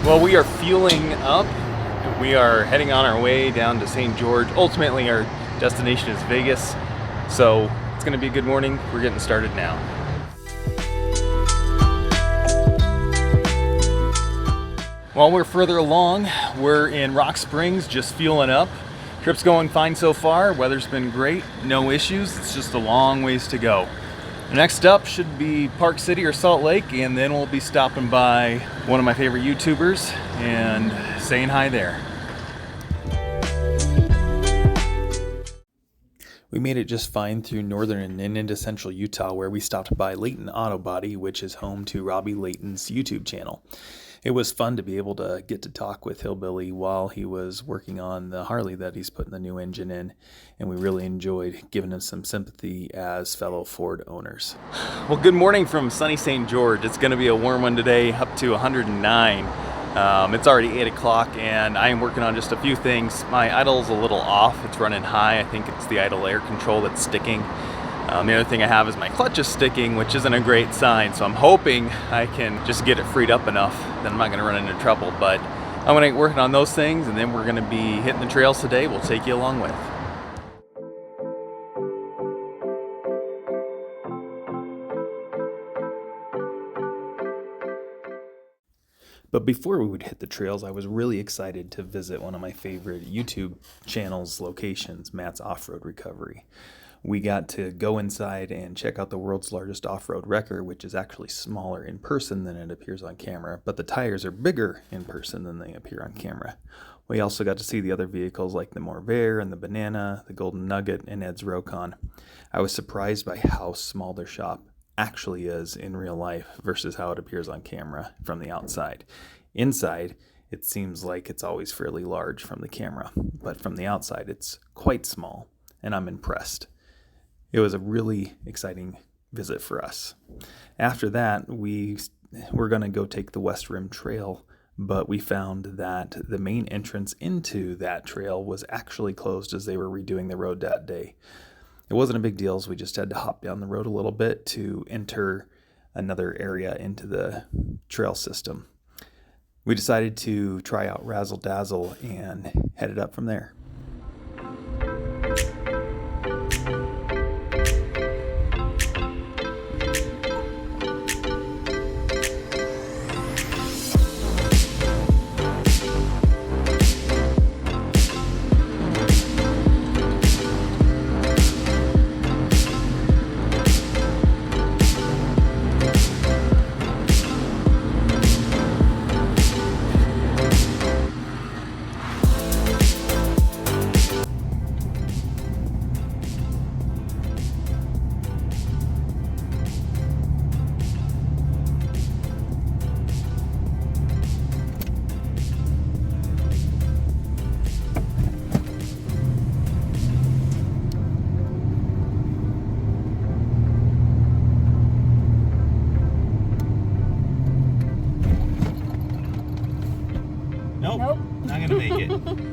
Well, we are fueling up. We are heading on our way down to St. George. Ultimately, our destination is Vegas. So it's going to be a good morning. We're getting started now. While we're further along, we're in Rock Springs, just fueling up. Trip's going fine so far. Weather's been great. No issues. It's just a long ways to go. Next up should be Park City or Salt Lake, and then we'll be stopping by one of my favorite YouTubers and saying hi there. We made it just fine through northern and into central Utah, where we stopped by Layton Auto Body, which is home to Robbie Layton's YouTube channel. It was fun to be able to get to talk with Hillbilly while he was working on the Harley that he's putting the new engine in, and we really enjoyed giving him some sympathy as fellow Ford owners. Well, good morning from sunny St. George. It's going to be a warm one today, up to 109. It's already 8 o'clock, and I am working on just a few things. My idle's a little off. It's running high. I think it's the idle air control that's sticking. The other thing I have is my clutch is sticking, which isn't a great sign, so I'm hoping I can just get it freed up enough that I'm not going to run into trouble. But I'm going to get working on those things, and then we're going to be hitting the trails today. We'll take you along with. But before we would hit the trails, I was really excited to visit one of my favorite YouTube channel's locations, Matt's Off-Road Recovery. We got to go inside and check out the world's largest off-road wrecker, which is actually smaller in person than it appears on camera, but the tires are bigger in person than they appear on camera. We also got to see the other vehicles like the Morvair and the Banana, the Golden Nugget, and Ed's Rokon. I was surprised by how small their shop actually is in real life versus how it appears on camera from the outside. Inside, it seems like it's always fairly large from the camera, but from the outside, it's quite small, and I'm impressed. It was a really exciting visit for us. After that, we were going to go take the West Rim Trail, but we found that the main entrance into that trail was actually closed as they were redoing the road that day. It wasn't a big deal, so we just had to hop down the road a little bit to enter another area into the trail system. We decided to try out Razzle Dazzle and headed up from there. Nope. Not gonna make it.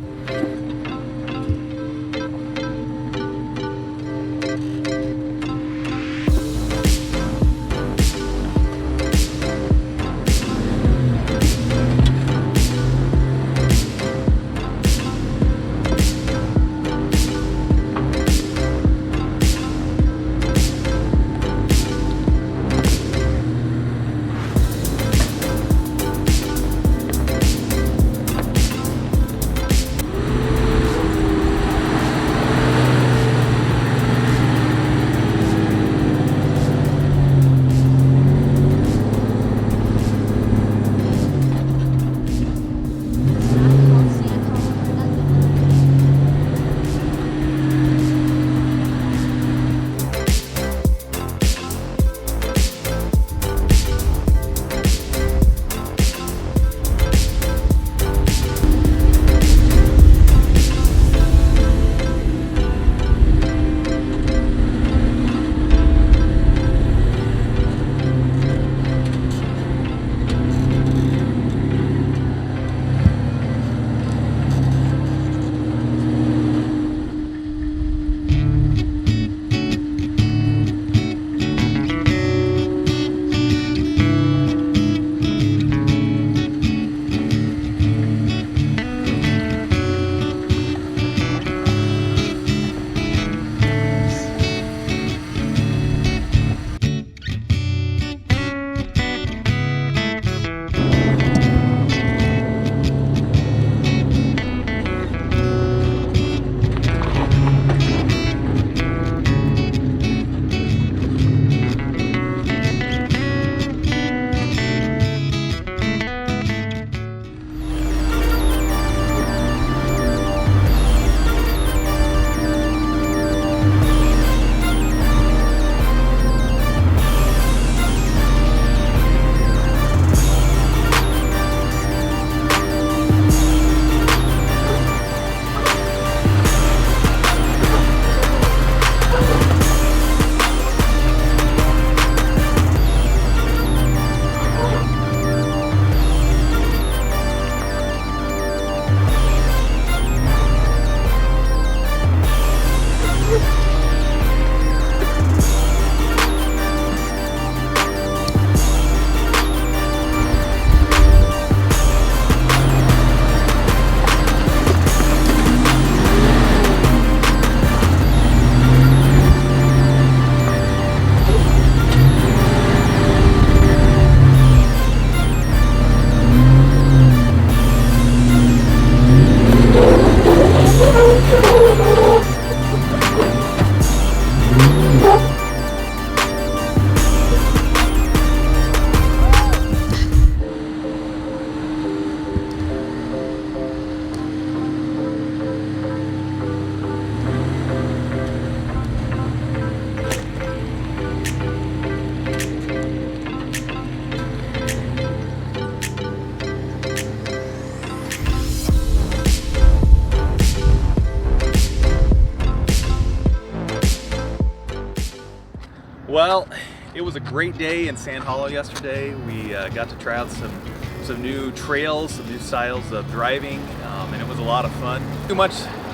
It was a great day in Sand Hollow yesterday. We got to try out some new trails, some new styles of driving, and it was a lot of fun. Too much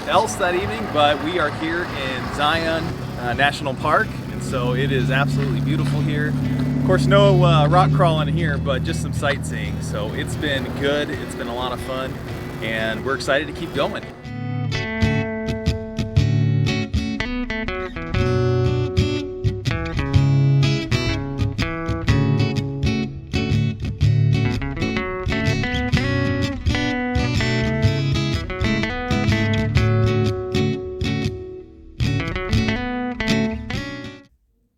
else that evening, but we are here in Zion National Park, and so it is absolutely beautiful here. Of course, no rock crawling here, but just some sightseeing. So it's been good, it's been a lot of fun, and we're excited to keep going.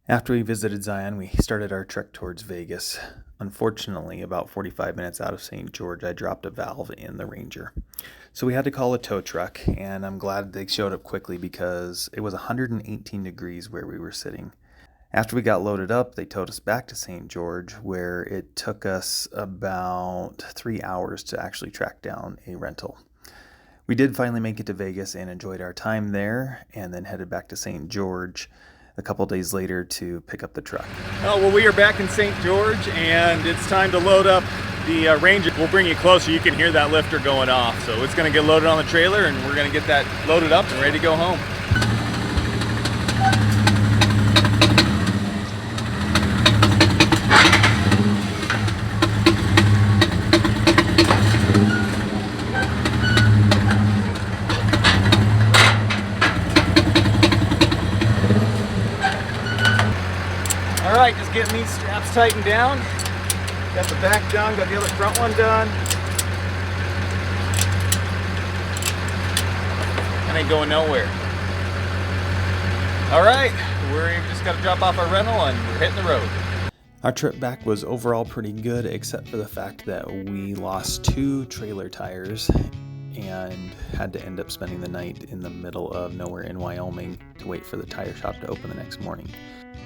After we visited Zion, we started our trek towards Vegas. Unfortunately, about 45 minutes out of St. George, I dropped a valve in the Ranger. So we had to call a tow truck, and I'm glad they showed up quickly because it was 118 degrees where we were sitting. After we got loaded up, they towed us back to St. George, where it took us about 3 hours to actually track down a rental. We did finally make it to Vegas and enjoyed our time there, and then headed back to St. George a couple days later to pick up the truck. Oh, well, we are back in St. George, and it's time to load up the Ranger. We'll bring you closer. You can hear that lifter going off. So it's going to get loaded on the trailer, and we're going to get that loaded up and ready to go home. All right, just getting these straps tightened down. Got the back done, got the other front one done. And ain't going nowhere. All right, we've just got to drop off our rental and we're hitting the road. Our trip back was overall pretty good, except for the fact that we lost 2 trailer tires and had to end up spending the night in the middle of nowhere in Wyoming to wait for the tire shop to open the next morning.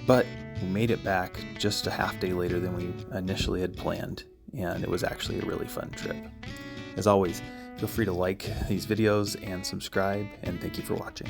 But we made it back just a half day later than we initially had planned, and it was actually a really fun trip. As always, feel free to like these videos and subscribe, and thank you for watching.